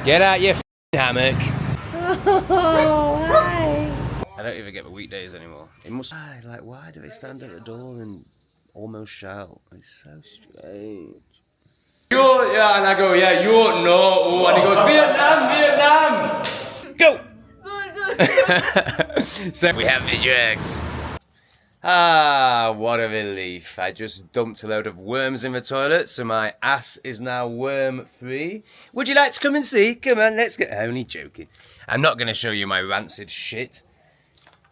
Get out your hammock. Oh, hi. I don't even get the weekdays anymore. It must. Like, why do they stand at the door and almost shout? It's so strange. Yeah, and I go, yeah, you no. And he goes, Vietnam, Vietnam. Go. Good. So we have the eggs. Ah, what a relief. I just dumped a load of worms in the toilet, so my ass is now worm-free. Would you like to come and see? Come on, let's go. Only joking. I'm not going to show you my rancid shit.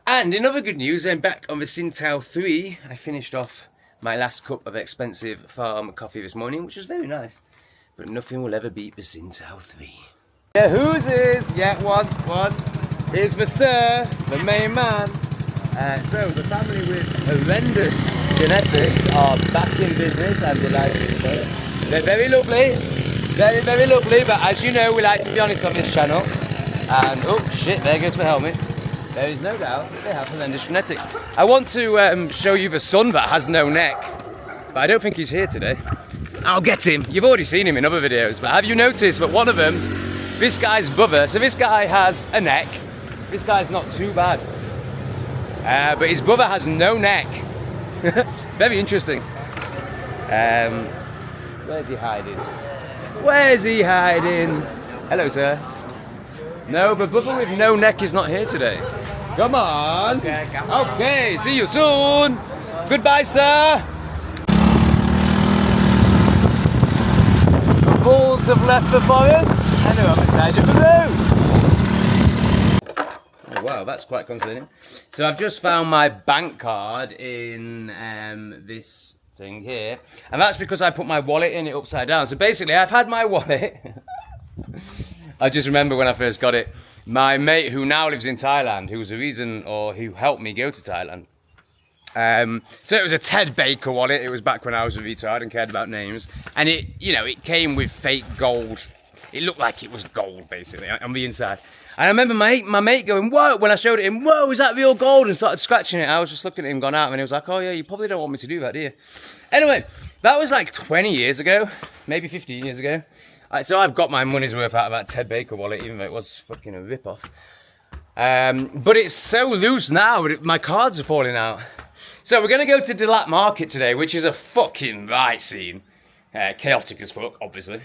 And in other good news, I'm back on the Sintao 3. I finished off my last cup of expensive farm coffee this morning, which was very nice. But nothing will ever beat the Sintao 3. Yeah, whose is? Yeah, one. Here's the sir, the main man. So the family with horrendous genetics are back in business, I'm delighted to say. They're very lovely, very lovely, but as you know, we like to be honest on this channel. And oh shit, there goes my helmet. There is no doubt that they have horrendous genetics. I want to show you the son that has no neck, but I don't think he's here today. I'll get him. You've already seen him in other videos, but have you noticed that one of them, this guy's brother, so this guy has a neck, this guy's not too bad. But his brother has no neck. Very interesting. Where's he hiding? Where's he hiding? Hello, sir. No, but brother with no neck is not here today. Come on. Okay, see you soon. Goodbye, sir. The bulls have left the forest and they're on the side of the road. Wow, that's quite concerning. So I've just found my bank card in this thing here, and that's because I put my wallet in it upside down. So basically, I've had my wallet. I just remember when I first got it. My mate, who now lives in Thailand, who was the reason, or who helped me go to Thailand. So it was a Ted Baker wallet. It was back when I was a retard and cared about names, and it, you know, it came with fake gold. It looked like it was gold, basically, on the inside. And I remember my mate going, whoa, when I showed it him, whoa, is that real gold? And started scratching it. I was just looking at him, gone out, and he was like, oh yeah, you probably don't want me to do that, do you? Anyway, that was like 20 years ago, maybe 15 years ago. So I've got my money's worth out of that Ted Baker wallet, even though it was fucking a rip-off. But it's so loose now, my cards are falling out. So we're going to go to Idyllic Market today, which is a fucking right scene. Chaotic as fuck, obviously.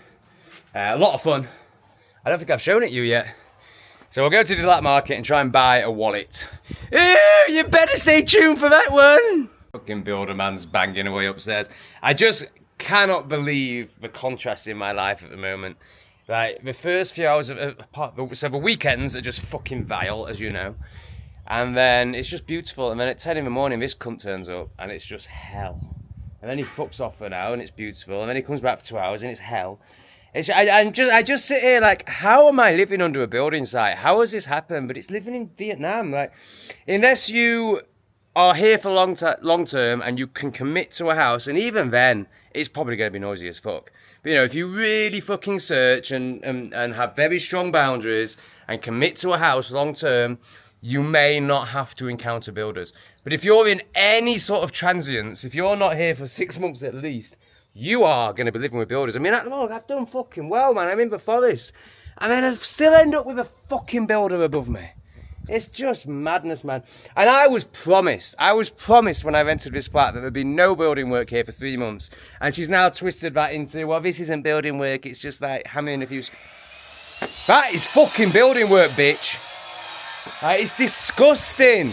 A lot of fun. I don't think I've shown it you yet. So we'll go to the Idyllic Market and try and buy a wallet. Ew, you better stay tuned for that one. Fucking builder man's banging away upstairs. I just cannot believe the contrast in my life at the moment. Like, the first few hours so the weekends are just fucking vile, as you know. And then it's just beautiful. And then at 10 in the morning, this cunt turns up and it's just hell. And then he fucks off for an hour and it's beautiful. And then he comes back for 2 hours and it's hell. I just sit here like, how am I living under a building site? How has this happened? But it's living in Vietnam. Like, unless you are here for long term and you can commit to a house, and even then, it's probably going to be noisy as fuck. But, you know, if you really fucking search and have very strong boundaries and commit to a house long term, you may not have to encounter builders. But if you're in any sort of transience, if you're not here for 6 months at least, you are going to be living with builders. I mean, look, I've done fucking well, man. I'm in the forest. And then I still end up with a fucking builder above me. It's just madness, man. And I was promised when I rented this flat that there'd be no building work here for 3 months. And she's now twisted that into, well, this isn't building work. It's just like hammering a few... That is fucking building work, bitch. It's disgusting.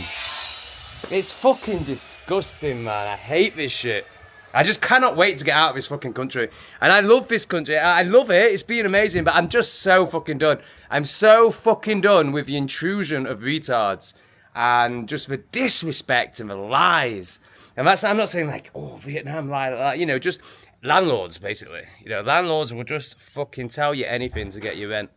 It's fucking disgusting, man. I hate this shit. I just cannot wait to get out of this fucking country. And I love this country. I love it. It's been amazing. But I'm just so fucking done. I'm so fucking done with the intrusion of retards. And just the disrespect and the lies. And that's, I'm not saying like, oh, Vietnam lie like that. You know, just landlords, basically. You know, landlords will just fucking tell you anything to get your rent.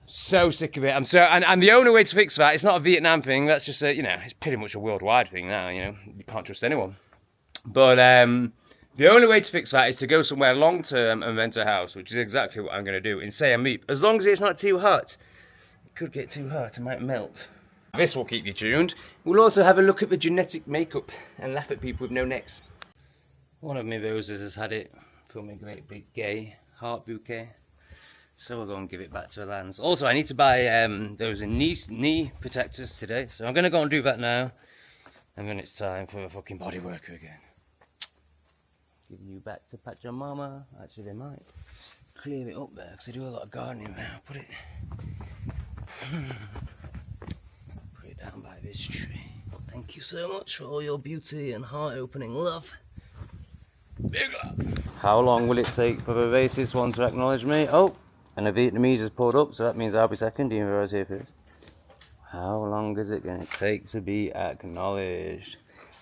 So sick of it. And the only way to fix that, it's not a Vietnam thing. That's just a, you know, it's pretty much a worldwide thing now. You know, you can't trust anyone. But the only way to fix that is to go somewhere long term and rent a house, which is exactly what I'm going to do in Siem Reap. As long as it's not too hot. It could get too hot, it might melt. This will keep you tuned. We'll also have a look at the genetic makeup and laugh at people with no necks. One of my roses has had it from a great big gay heart bouquet. So we'll go and give it back to Alans. Also, I need to buy those knee protectors today, so I'm going to go and do that now. And then it's time for a fucking body worker again. Giving you back to Pachamama. Actually, they might clear it up there because I do a lot of gardening now. Put it down by this tree. Thank you so much for all your beauty and heart-opening love. Big love. How long will it take for the racist one to acknowledge me? Oh, and the Vietnamese has pulled up, so that means I'll be second, even though I was here first. How long is it going to take to be acknowledged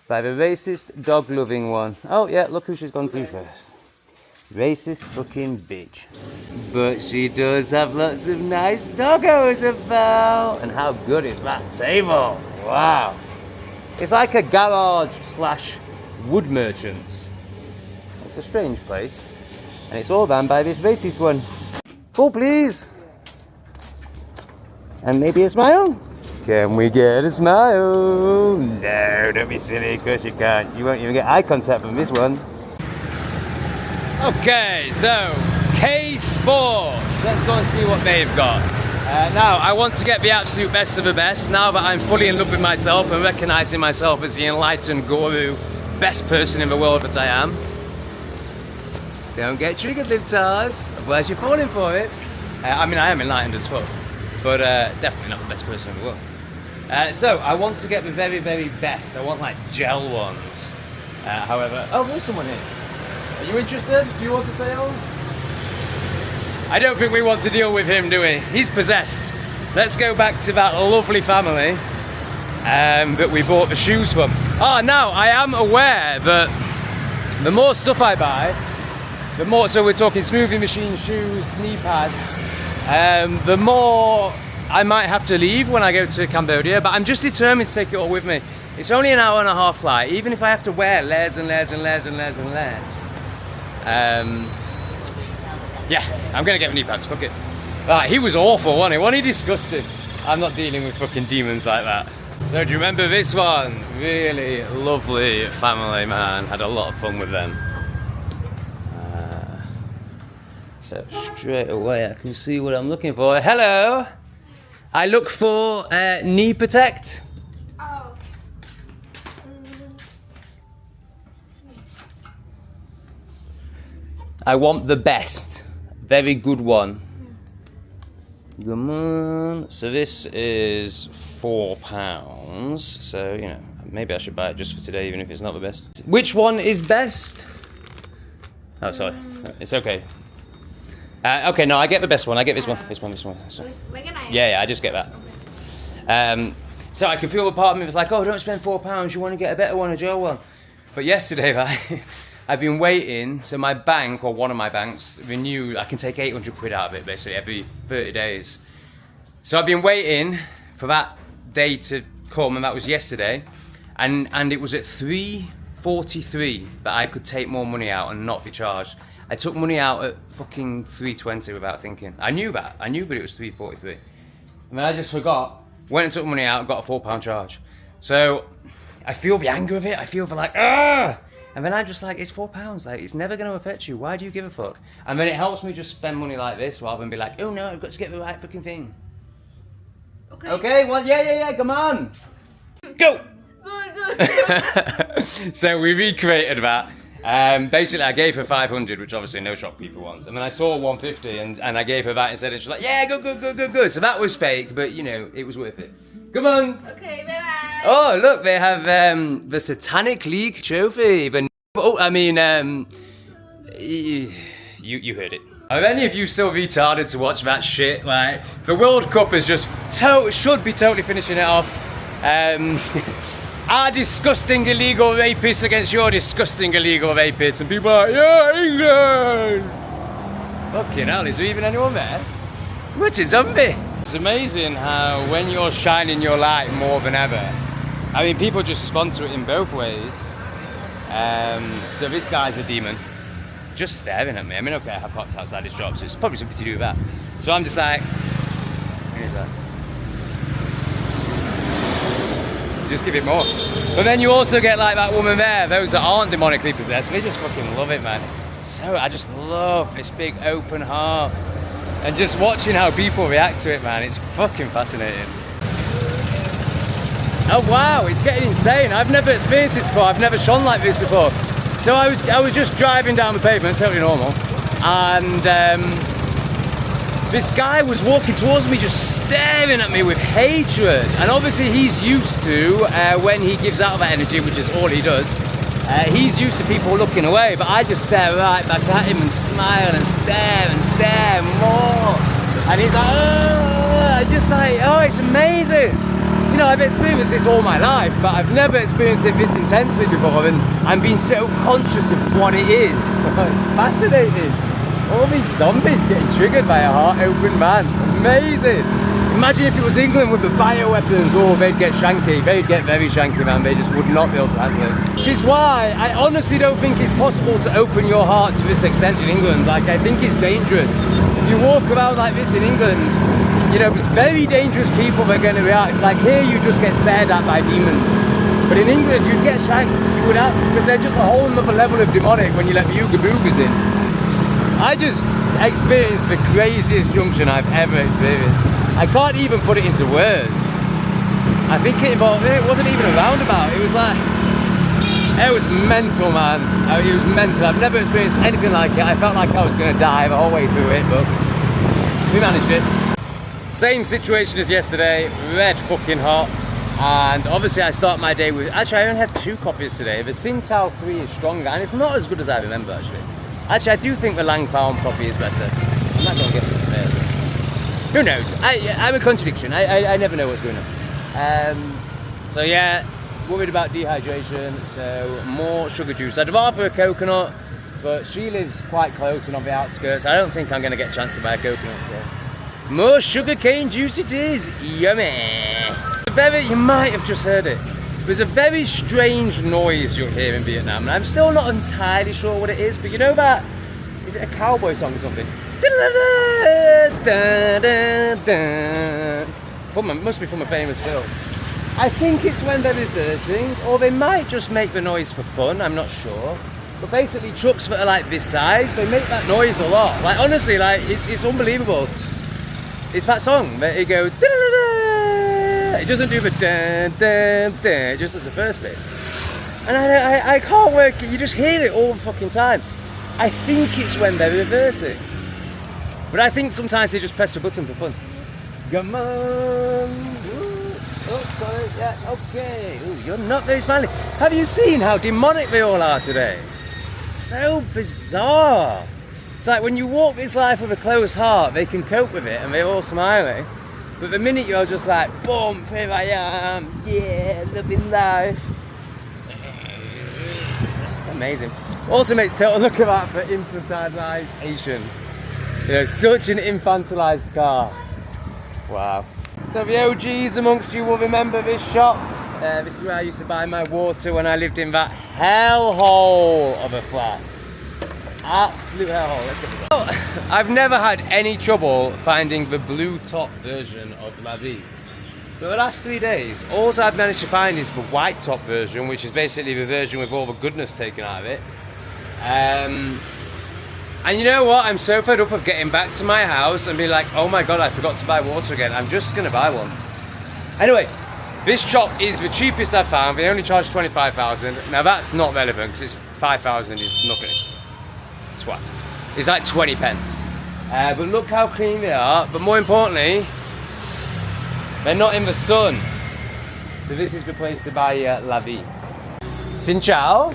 by the racist, dog-loving one? Oh yeah, look who she's gone to first. Racist fucking bitch. But she does have lots of nice doggos about. And how good is that table? Wow. It's like a garage slash wood merchant's. It's a strange place. And it's all run by this racist one. Oh, please. And maybe a smile. Can we get a smile? No, don't be silly, because you can't. You won't even get eye contact from this one. Okay, so K-Sport. Let's go and see what they've got. Now, I want to get the absolute best of the best. Now that I'm fully in love with myself and recognizing myself as the enlightened guru, best person in the world that I am. Don't get triggered, libtards. Otherwise, you're falling for it. I mean, I am enlightened as fuck, but definitely not the best person in the world. So, I want to get the very, very best. I want like gel ones. However, oh, there's someone here. Are you interested? Do you want to say hello? I don't think we want to deal with him, do we? He's possessed. Let's go back to that lovely family that we bought the shoes from. Oh, now I am aware that the more stuff I buy, the more, so we're talking smoothie machine, shoes, knee pads, the more I might have to leave when I go to Cambodia, but I'm just determined to take it all with me. It's only an hour and a half flight, even if I have to wear layers and layers and layers and layers and layers. Yeah, I'm gonna get knee pads, fuck it. Right, he was awful, wasn't he? Wasn't he disgusting? I'm not dealing with fucking demons like that. So do you remember this one? Really lovely family, man. Had a lot of fun with them. So straight away I can see what I'm looking for. Hello! I look for knee protect. Oh. I want the best. Very good one. Come on. So this is £4. So, you know, maybe I should buy it just for today, even if it's not the best. Which one is best? Oh, sorry. It's okay. Okay, no, I get the best one. I get this one. This one. Yeah, I just get that. So I can feel the part of me was like, oh, don't spend £4. You want to get a better one, a Joe one. But yesterday, right, I've been waiting. So my bank, or one of my banks, renew. I can take 800 quid out of it basically every 30 days. So I've been waiting for that day to come, and that was yesterday. And it was at 3:43 that I could take more money out and not be charged. I took money out at fucking 3:20 without thinking. I knew that. I knew, but it was 3:43. And then I just forgot. Went and took money out and got a £4 charge. So I feel the anger of it. I feel the like, ah! And then I'm just like, it's £4. Like, it's never going to affect you. Why do you give a fuck? And then it helps me just spend money like this rather than be like, oh no, I've got to get the right fucking thing. Okay. Okay, well, yeah, come on. Go! Good. So we recreated that. Basically, I gave her 500, which obviously no shopkeeper wants. And then I saw 150, and I gave her that instead. And she's like, yeah, good. So that was fake, but you know, it was worth it. Come on. Okay, bye-bye. Oh, look, they have the Satanic League trophy. But you heard it. Are any of you still retarded to watch that shit? Like, the World Cup is just should be totally finishing it off. Our disgusting illegal rapists against your disgusting illegal rapists, and people are like, yeah, England! Fucking hell, is there even anyone there? What a zombie! It's amazing how when you're shining your light more than ever, I mean, people just respond to it in both ways. So this guy's a demon, just staring at me. I mean, okay, I have popped outside his shop, so it's probably something to do with that. So I'm just like, here's that. Just give it more. But then you also get like that woman there, those that aren't demonically possessed, they just fucking love it, man. So I just love this big open heart. And just watching how people react to it, man, it's fucking fascinating. Oh wow, it's getting insane. I've never experienced this before. I've never shone like this before. So I was just driving down the pavement, totally normal, and this guy was walking towards me just staring at me with hatred. And obviously he's used to, when he gives out that energy, which is all he does, he's used to people looking away, but I just stare right back at him and smile and stare more. And he's like, oh, just like, oh, it's amazing. You know, I've experienced this all my life, but I've never experienced it this intensely before, and I'm being so conscious of what it is. It's fascinating. All these zombies getting triggered by a heart-open man. Amazing. Imagine if it was England with the bioweapons. Oh, they'd get shanky. They'd get very shanky, man. They just would not be able to handle it. Which is why I honestly don't think it's possible to open your heart to this extent in England. Like, I think it's dangerous. If you walk around like this in England, you know, there's very dangerous people that are going to react. It's like here you just get stared at by demons. But in England, you'd get shanked. You would have, because they're just a whole other level of demonic when you let the Ooga Boogers in. I just experienced the craziest junction I've ever experienced. I can't even put it into words. I think it wasn't even a roundabout. It was like, it was mental, man. It was mental. I've never experienced anything like it. I felt like I was going to die the whole way through it, but we managed it. Same situation as yesterday, red fucking hot. And obviously I start my day with, actually I only had 2 coffees today. The Sintao 3 is stronger and it's not as good as I remember actually. Actually, I do think the Lang Farm coffee is better. I'm not going to get it today. Who knows? I'm a contradiction. I never know what's going on. So yeah, worried about dehydration. So more sugar juice. I'd rather a coconut, but she lives quite close and on the outskirts. I don't think I'm going to get a chance to buy a coconut. So. More sugarcane juice it is. Yummy. You might have just heard it. There's a very strange noise you'll hear in Vietnam, and I'm still not entirely sure what it is, but you know that, is it a cowboy song or something? Must be from a famous film. I think it's when they're reversing, or they might just make the noise for fun, I'm not sure. But basically trucks that are like this size, they make that noise a lot. Like honestly, like it's unbelievable. It's that song that it goes, it doesn't do the dun dun dun, it just does the first bit. And I can't work it, you just hear it all the fucking time. I think it's when they're reversing. But I think sometimes they just press the button for fun. Come on. Ooh. Oh, sorry, yeah, okay. Ooh, you're not very smiley. Have you seen how demonic they all are today? So bizarre. It's like when you walk this life with a closed heart, they can cope with it and they're all smiling. But the minute you're just like, boom, here I am, yeah, living life. Amazing. Also makes total look about for infantilization. You know, such an infantilized car. Wow. So the OGs amongst you will remember this shop. This is where I used to buy my water when I lived in that hellhole of a flat. Absolute hellhole. Let's get it. Well, I've never had any trouble finding the blue top version of La Vie. For the last 3 days, all I've managed to find is the white top version, which is basically the version with all the goodness taken out of it. And you know what? I'm so fed up of getting back to my house and being like, oh my god, I forgot to buy water again. I'm just going to buy one. Anyway, this shop is the cheapest I've found. They only charge 25,000. Now that's not relevant because it's 5,000 is nothing. Twat. It's like 20 pence. But look how clean they are. But more importantly, they're not in the sun. So this is the place to buy La Vie. Xin chào.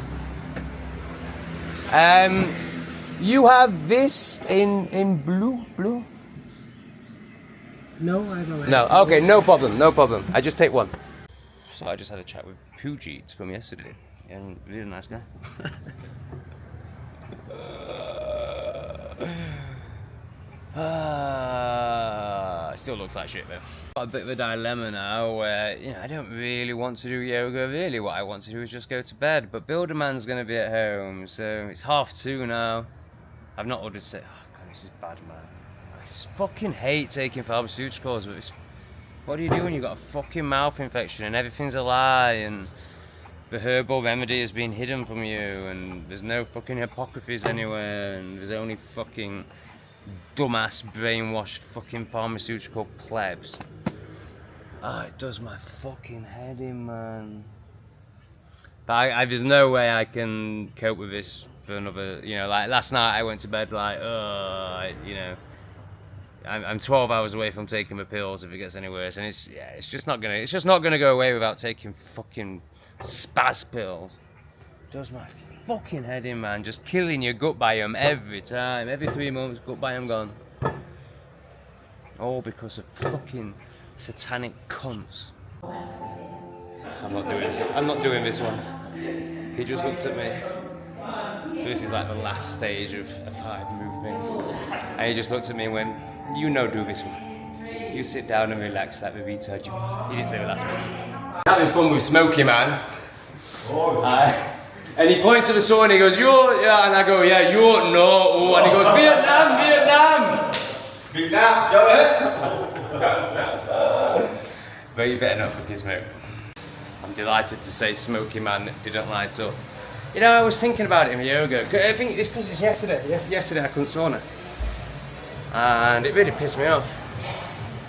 You have this in blue? No, I don't. No, okay, no problem. I just take one. So I just had a chat with Pujeet from yesterday, and really nice guy. Still looks like shit though. Got a bit of a dilemma now where, you know, I don't really want to do yoga. Really what I want to do is just go to bed, but Builderman's going to be at home, so it's 2:30 now. I've not ordered oh god, this is bad, man. I fucking hate taking pharmaceuticals, but what do you do when you've got a fucking mouth infection and everything's a lie and the herbal remedy has been hidden from you and there's no fucking apocryphs anywhere and there's only fucking dumbass, brainwashed, fucking pharmaceutical plebs. Oh, it does my fucking head in, man. But there's no way I can cope with this for another, you know, like last night I went to bed like, you know, I'm 12 hours away from taking my pills if it gets any worse, and it's just not gonna go away without taking fucking spaz pills. It does my fucking head in, man. Just killing your gut biome every time, every 3 months, gut biome gone. All because of fucking satanic cunts. I'm not doing this one. He just looked at me. So this is like the last stage of a 5-move thing. And he just looked at me and went, "You no do this one. You sit down and relax like the retard you are." He didn't say the last one. Having fun with Smokey, man. And he points at the sauna and he goes, "You're," yeah, and I go, "Yeah, you're no." And he goes, "Vietnam, Vietnam." Vietnam, go ahead. But you better not fuck his smoke. I'm delighted to say Smokey Man didn't light up. You know, I was thinking about it in yoga. I think it's because it's yesterday. Yesterday I couldn't sauna. And it really pissed me off.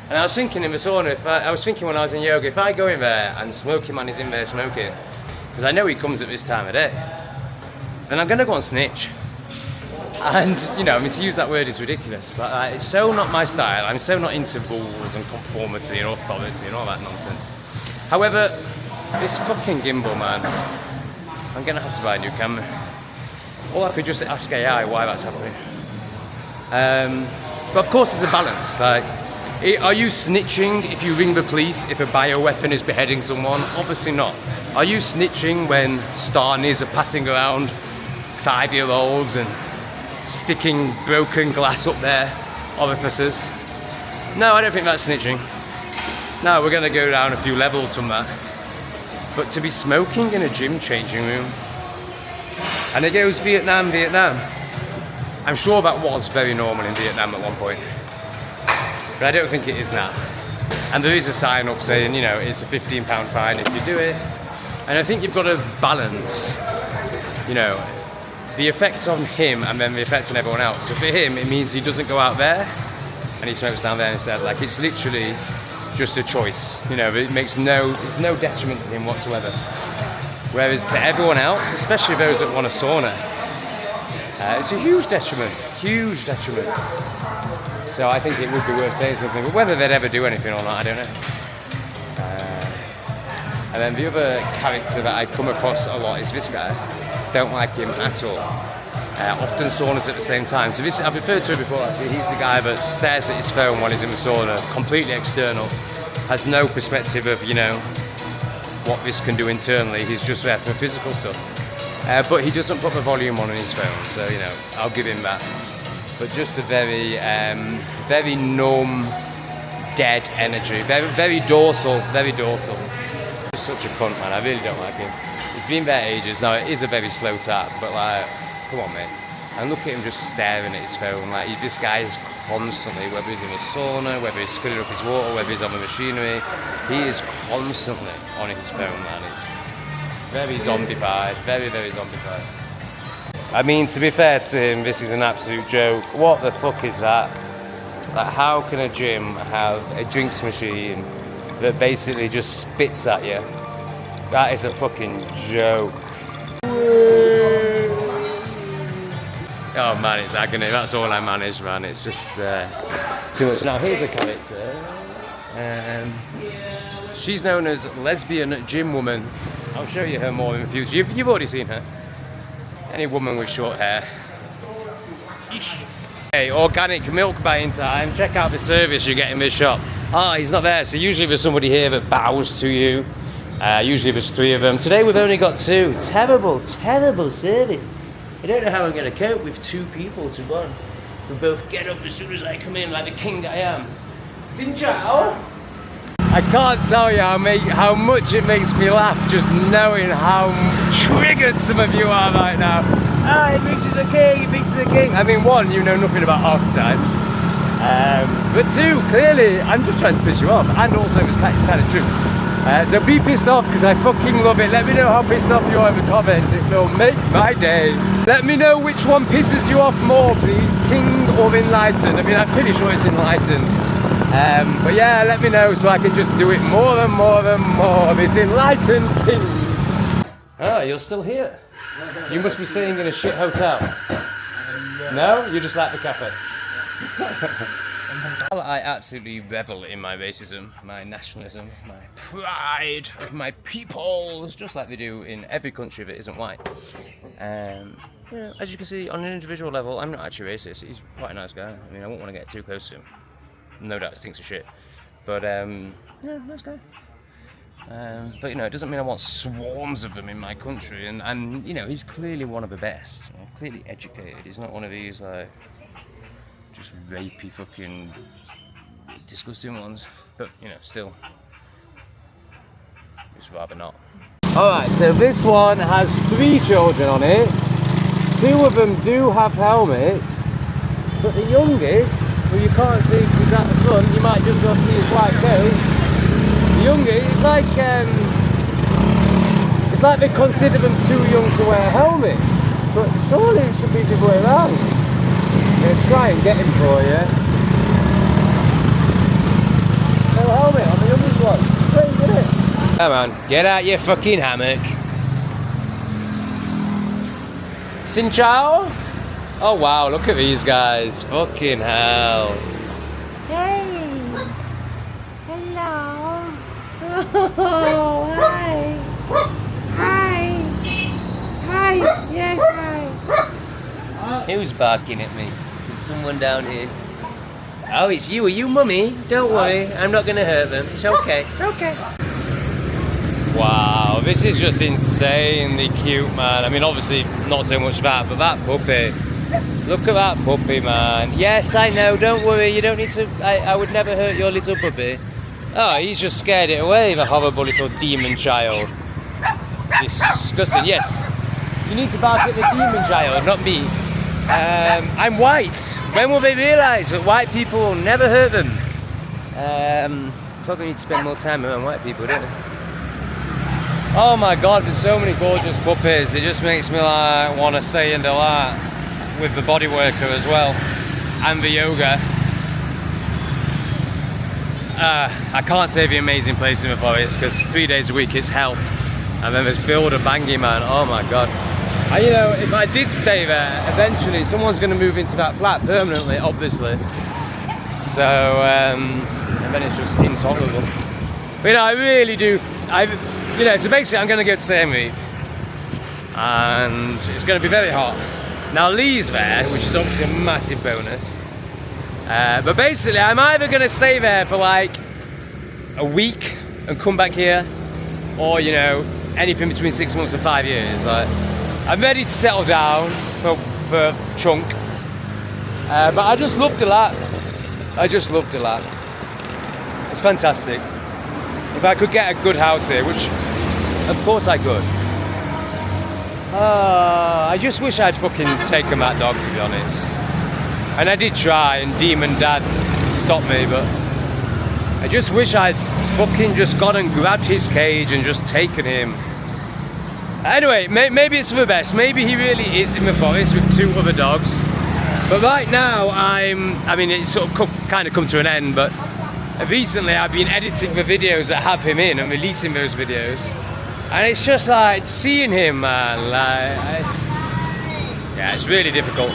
And I was thinking in the sauna, I was thinking when I was in yoga, if I go in there and Smokey Man is in there smoking, because I know he comes at this time of day, then I'm going to go and snitch. And, you know, I mean, to use that word is ridiculous, but it's so not my style. I'm so not into rules and conformity and authority and all that nonsense. However, this fucking gimbal, man, I'm going to have to buy a new camera. Or I could just ask AI why that's happening. But of course there's a balance. Like, are you snitching if you ring the police if a bioweapon is beheading someone? Obviously not. Are you snitching when Starnies are passing around 5-year-olds and sticking broken glass up their orifices? No, I don't think that's snitching. No, we're going to go down a few levels from that. But to be smoking in a gym changing room, and it goes Vietnam, Vietnam. I'm sure that was very normal in Vietnam at one point, but I don't think it is now. And there is a sign up saying, you know, it's a £15 fine if you do it. And I think you've got to balance, you know, the effect on him and then the effect on everyone else. So for him, it means he doesn't go out there and he smokes down there instead. Like, it's literally just a choice, you know. It's no detriment to him whatsoever. Whereas to everyone else, especially those that want a sauna, it's a huge detriment, huge detriment. So I think it would be worth saying something, but whether they'd ever do anything or not, I don't know. And then the other character that I come across a lot is this guy. Don't like him at all. Often saunas at the same time. So this, I've referred to him before actually. He's the guy that stares at his phone while he's in the sauna, completely external, has no perspective of, you know, what this can do internally. He's just there for physical stuff. But he doesn't put the volume on his phone, so, you know, I'll give him that. But just a very, very numb, dead energy. Very, very dorsal, very dorsal. Just such a cunt, man. I really don't like him. He's been there ages. Now, it is a very slow tap, but like, come on, mate. And look at him just staring at his phone. Like, this guy is constantly, whether he's in a sauna, whether he's filling up his water, whether he's on the machinery, he is constantly on his phone, man. It's very zombified, very, very zombified. I mean, to be fair to him, this is an absolute joke. What the fuck is that? Like, how can a gym have a drinks machine that basically just spits at you? That is a fucking joke. Oh man, it's agony. That's all I manage, man. It's just too much. Now here's a character. She's known as lesbian gym woman. I'll show you her more in the future. You've already seen her. Any woman with short hair. Hey, organic milk buying time. Check out the service you get in this shop. Ah, he's not there. So usually there's somebody here that bows to you. Usually there's 3 of them. Today we've only got 2. Terrible, terrible service. I don't know how I'm going to cope with 2 people to one. Who both get up as soon as I come in like the king I am. Xin chào. I can't tell you how much it makes me laugh just knowing how triggered some of you are right now. Ah, he thinks he's a king, he thinks he's a king. I mean, 1, you know nothing about archetypes. But 2, clearly, I'm just trying to piss you off. And also, it's kind of true. So be pissed off because I fucking love it. Let me know how pissed off you are in the comments. It will make my day. Let me know which one pisses you off more, please. King or enlightened. I mean, I'm pretty sure it's enlightened. But yeah, let me know so I can just do it more and more and more. It's enlightened king. Oh, you're still here. You must be staying in a shit hotel. No? You just like the cafe? I absolutely revel in my racism, my nationalism, my pride of my peoples, just like they do in every country that isn't white. Yeah, as you can see, on an individual level, I'm not actually racist. He's quite a nice guy. I mean, I wouldn't want to get too close to him. No doubt he stinks of shit. But, yeah, nice guy. But, you know, it doesn't mean I want swarms of them in my country. And you know, he's clearly one of the best. You know, clearly educated. He's not one of these, like, just rapey fucking disgusting ones. But, you know, still, just rather not. Alright, so this one has 3 children on it. 2 of them do have helmets. But the youngest, well, you can't see because he's at the front, you might just go see his white coat. The youngest, it's like they consider them too young to wear helmets. But surely it should be the other way around. I'm going to try and get him for you. No helmet on the youngest one. Strange, isn't it? Come on, get out your fucking hammock. Xin chao? Oh wow, look at these guys. Fucking hell. Hey. Hello. Oh, hi. Hi. Hi. Yes, hi. Who's barking at me? There's someone down here. Oh, it's you. Are you mummy? Don't worry. I'm not going to hurt them. It's okay. It's okay. Wow, this is just insanely cute, man. I mean, obviously, not so much that, but that puppy. Look at that puppy, man. Yes, I know. Don't worry. You don't need to... I would never hurt your little puppy. Oh, he's just scared it away, the horrible little demon child. Disgusting. Yes. You need to bark at the demon child, not me. I'm white. When will they realise that white people will never hurt them? Probably need to spend more time around white people, don't they? Oh my god, there's so many gorgeous puppies. It just makes me like want to stay in the light with the body worker as well, and the yoga. I can't say the amazing place in the forest because 3 days a week it's hell. And then there's Builder Bangy, man. Oh my god. You know, if I did stay there, eventually someone's going to move into that flat permanently, obviously. So, and then it's just intolerable. But, you know, I really do. You know, so basically I'm going to go to Sami, and it's going to be very hot. Now Lee's there, which is obviously a massive bonus. But basically I'm either going to stay there for like a week and come back here, or, you know, anything between 6 months and 5 years. Like, I'm ready to settle down for a chunk. But I just love the lap. I just love the lap. It's fantastic. If I could get a good house here, which of course I could. I just wish I'd fucking taken that dog, to be honest. And I did try, and Demon Dad stopped me, but I just wish I'd fucking just gone and grabbed his cage and just taken him. Anyway, maybe it's for the best. Maybe he really is in the forest with 2 other dogs. But right now, I mean, it's sort of kind of come to an end, but recently I've been editing the videos that have him in and releasing those videos. And it's just like, seeing him, man, like, yeah, it's really difficult.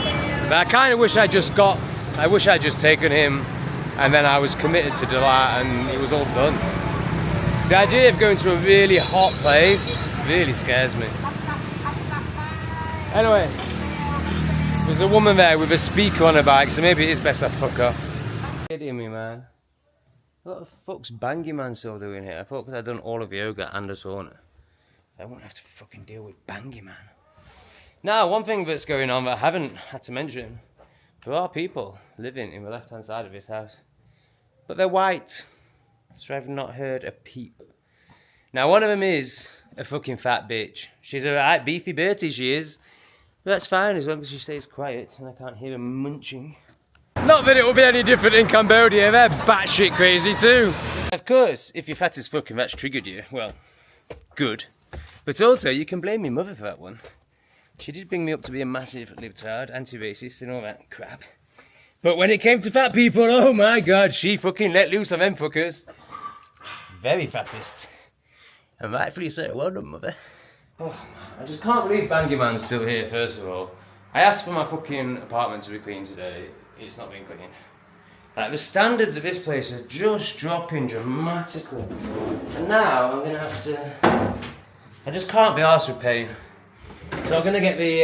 But I kind of wish I wish I'd just taken him, and then I was committed to that, and it was all done. The idea of going to a really hot place really scares me. Anyway, there's a woman there with a speaker on her bike, so maybe it is best I fuck off. Kidding me, man. What the fuck's Bangy Man still doing here? I thought because I'd done all of yoga and a sauna, I won't have to fucking deal with Bangy Man. Now, one thing that's going on that I haven't had to mention, there are people living in the left-hand side of this house, but they're white, so I've not heard a peep. Now, one of them is a fucking fat bitch. She's a right beefy Bertie, she is. But that's fine as long as she stays quiet and I can't hear her munching. Not that it will be any different in Cambodia, they're batshit crazy too. Of course, if you're fat as fuck and that's triggered you, well, good. But also, you can blame your mother for that one. She did bring me up to be a massive libtard, anti-racist and all that crap. But when it came to fat people, oh my god, she fucking let loose on them fuckers. Very fattest. And rightfully so, well done, mother. Oh, I just can't believe Bangy Man's still here, first of all. I asked for my fucking apartment to be cleaned today. It's not been cleaned. Like, the standards of this place are just dropping dramatically. And now I'm gonna have to... I just can't be arsed with paying. So I'm gonna get the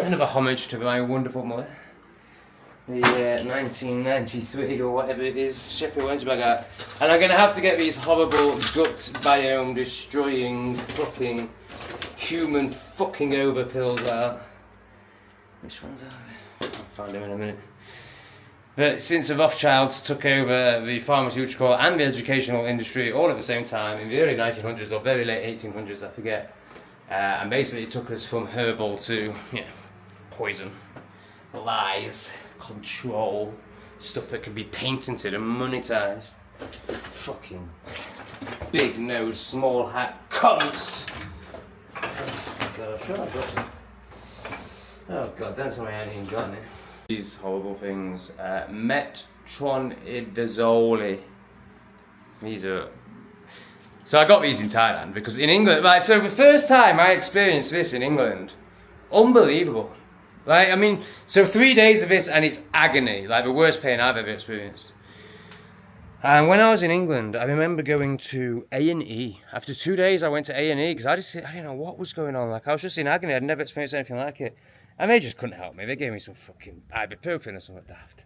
another homage to my wonderful mother. The 1993 or whatever it is, Sheffield Wednesday bag out. And I'm gonna have to get these horrible gut biome destroying fucking human fucking over pills out. Which ones are they? I'll find them in a minute. But since the Rothschilds took over the pharmaceutical and the educational industry all at the same time in the early 1900s or very late 1800s, I forget, and basically it took us from herbal to, poison, lies, control, stuff that could be patented and monetized. Fucking big nose, small hat cunts. God, I'm sure I've got them. Oh god, don't tell me I ain't even got it. These horrible things. Metronidazole. These are... So I got these in Thailand because in England, like, so the first time I experienced this in England, unbelievable. Like, I mean, so 3 days of this and it's agony, like the worst pain I've ever experienced. And when I was in England, I remember going to A&E. After 2 days I went to A&E because I didn't know what was going on. Like, I was just in agony, I'd never experienced anything like it. And they just couldn't help me. They gave me some fucking ibuprofen or something daft.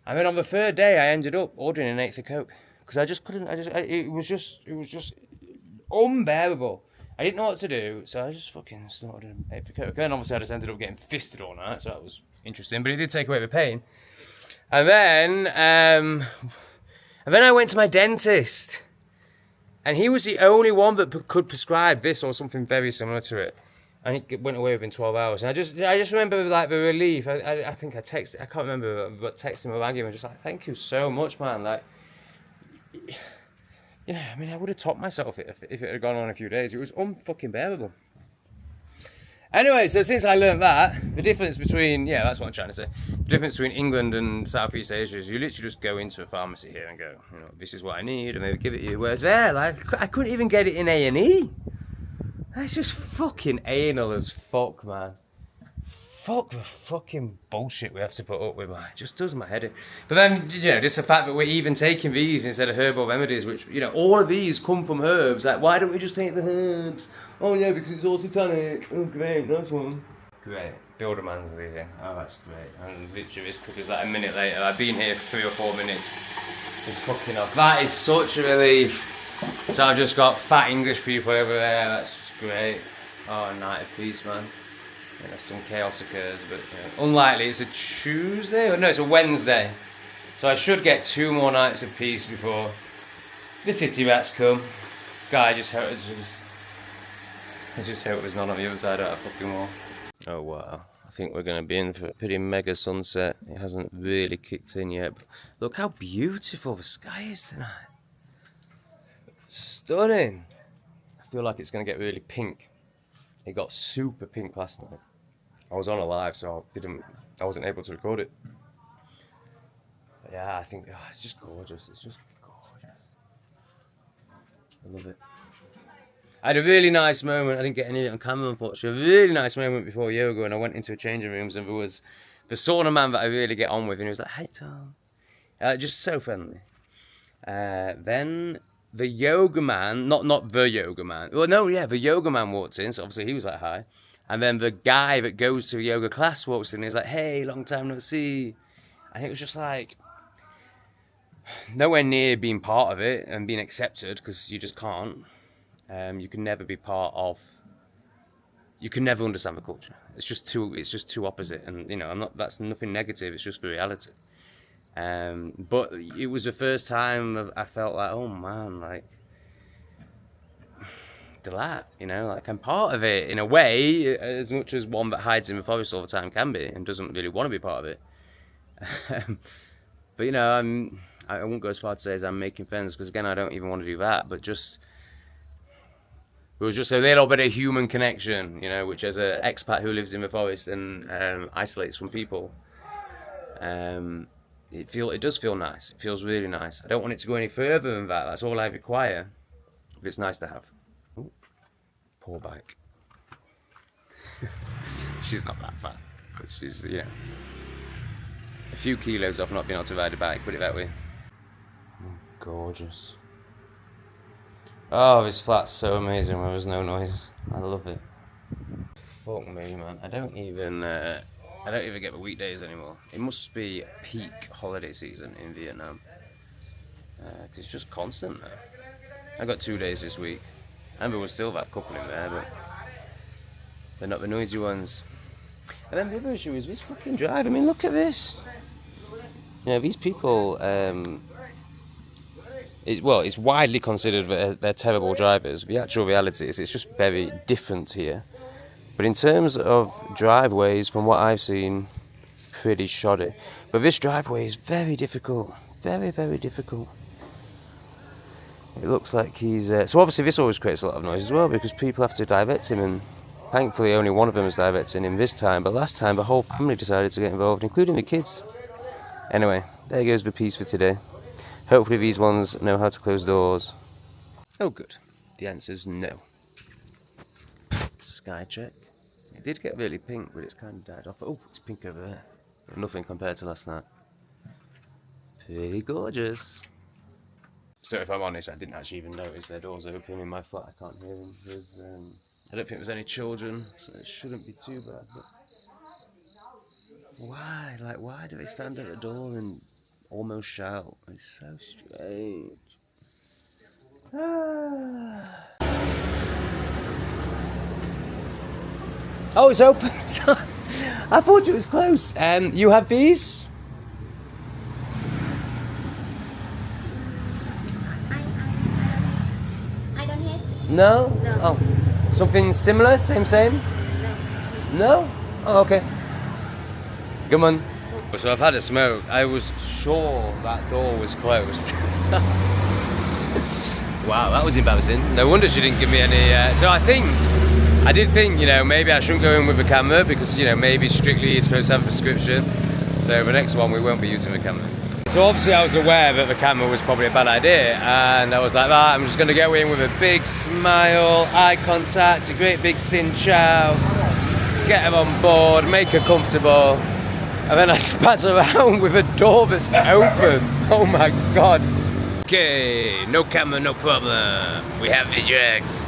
And then on the third day, I ended up ordering an eighth of Coke because I just couldn't. It was just unbearable. I didn't know what to do, so I just fucking snorted an eighth of Coke. And obviously, I just ended up getting fisted all night, so that was interesting. But it did take away the pain. And then I went to my dentist, and he was the only one that could prescribe this or something very similar to it. And it went away within 12 hours. And I just remember, like, the relief. I think I texted, I can't remember, but texting him or rang him and just like, thank you so much, man. Like, I mean, I would have topped myself if it had gone on a few days. It was unfucking bearable. Anyway, so since I learned that, the difference between, that's what I'm trying to say. The difference between England and Southeast Asia is you literally just go into a pharmacy here and go, this is what I need, and they would give it to you. Whereas there, like, I couldn't even get it in A&E. That's just fucking anal as fuck, man. Fuck the fucking bullshit we have to put up with, man. It just does my head in. But then, just the fact that we're even taking these instead of herbal remedies, which, all of these come from herbs. Like, why don't we just take the herbs? Oh, yeah, because it's all satanic. Oh, great, nice one. Great. Builderman's leaving. Oh, that's great. And literally, this clip is like a minute later. I've been here 3 or 4 minutes. It's fucking off. That is such a relief. So I've just got fat English people over there. That's great. Oh, night of peace, man. Unless some chaos occurs, but unlikely. It's a Tuesday? No, it's a Wednesday. So I should get 2 more nights of peace before the city rats come. God, I just hope there's none on the other side of that fucking wall. Oh wow. I think we're going to be in for a pretty mega sunset. It hasn't really kicked in yet. But look how beautiful the sky is tonight. Stunning. I feel like it's going to get really pink. It got super pink last night. I was on a live, so I wasn't able to record it. But yeah, I think it's just gorgeous. It's just gorgeous. I love it. I had a really nice moment. I didn't get any of it on camera, unfortunately. A really nice moment before yoga, and I went into a changing rooms, and there was the sauna man that I really get on with, and he was like, "Hey Tom," just so friendly. Then the yoga man, not the yoga man. Well, no, yeah, the yoga man walked in, so obviously he was like, "Hi." And then the guy that goes to a yoga class walks in, and he's like, "Hey, long time no see." And it was just like nowhere near being part of it and being accepted, because you just can't. You can never be part of. You can never understand the culture. It's just too opposite, and that's nothing negative. It's just the reality. But it was the first time I felt like, oh man, like like I'm part of it in a way, as much as one that hides in the forest all the time can be and doesn't really want to be part of it. But I won't go as far to say as I'm making friends, because again, I don't even want to do that. But it was just a little bit of human connection, which as an expat who lives in the forest and isolates from people, It does feel nice. It feels really nice. I don't want it to go any further than that. That's all I require. But it's nice to have. Ooh, poor bike. She's not that fat, but she's, you know, a few kilos off not being able to ride a bike, put it that way. Gorgeous. Oh, this flat's so amazing when there's no noise. I love it. Fuck me, man. I don't even get the weekdays anymore. It must be peak holiday season in Vietnam. 'Cause it's just constant now. I got 2 days this week. And there was still that couple in there, but they're not the noisy ones. And then the other issue is this fucking drive. I mean, look at this. Yeah, these people, it's widely considered that they're terrible drivers. The actual reality is it's just very different here. But in terms of driveways, from what I've seen, pretty shoddy. But this driveway is very difficult. Very, very difficult. It looks like he's... so obviously this always creates a lot of noise as well, because people have to direct him, and thankfully only one of them is directing him this time. But last time the whole family decided to get involved, including the kids. Anyway, there goes the piece for today. Hopefully these ones know how to close doors. Oh good. The answer's no. Sky check. It did get really pink, but it's kind of died off. Oh, it's pink over there. But nothing compared to last night. Pretty gorgeous. So if I'm honest, I didn't actually even notice their doors open in my flat. I can't hear them. I don't think there's any children, so it shouldn't be too bad. But why? Like, why do they stand at the door and almost shout? It's so strange. Oh, it's open. I thought it was closed. You have these? I don't have. No? No. Oh. Something similar? Same? No. No? Oh, okay. Come on. So I've had a smoke. I was sure that door was closed. Wow, that was embarrassing. No wonder she didn't give me any... So I did think, you know, maybe I shouldn't go in with a camera because, you know, maybe strictly you're supposed to have a prescription. So the next one we won't be using the camera. So obviously I was aware that the camera was probably a bad idea, and I was like, ah, I'm just going to go in with a big smile, eye contact, a great big sin chow, get her on board, make her comfortable, and then I spaz around with a door that's open. Oh my god. Okay, no camera, no problem. We have the drugs.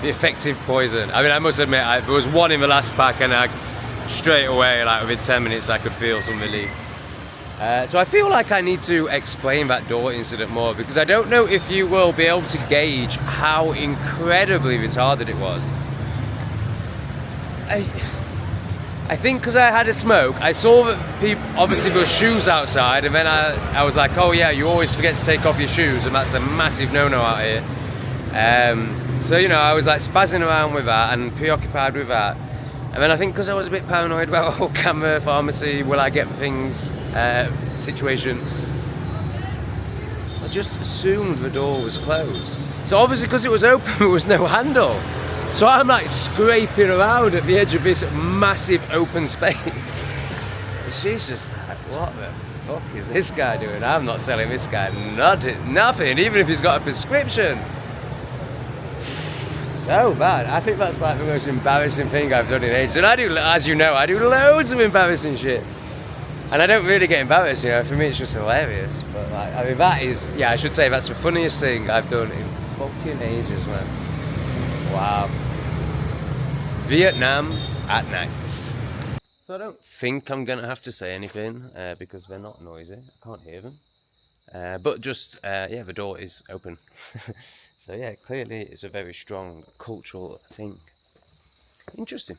The effective poison. I mean, I must admit, there was one in the last pack, and straight away, like within 10 minutes, I could feel some relief. So I feel like I need to explain that door incident more, because I don't know if you will be able to gauge how incredibly retarded it was. I think because I had a smoke, I saw that people, obviously there were shoes outside, and then I was like, oh yeah, you always forget to take off your shoes, and that's a massive no-no out here. So, you know, I was like spazzing around with that and preoccupied with that. And then I think because I was a bit paranoid about the whole camera, pharmacy, will I get things situation, I just assumed the door was closed. So obviously because it was open, there was no handle. So I'm like scraping around at the edge of this massive open space. And she's just like, what the fuck is this guy doing? I'm not selling this guy nothing, even if he's got a prescription. So bad. I think that's like the most embarrassing thing I've done in ages. And I do, as you know, I do loads of embarrassing shit. And I don't really get embarrassed, you know, for me it's just hilarious. But like, I mean, that is, yeah, I should say that's the funniest thing I've done in fucking ages, man. Wow. Vietnam at night. So I don't think I'm gonna have to say anything because they're not noisy. I can't hear them. But just, yeah, the door is open. So yeah, clearly it's a very strong cultural thing. Interesting.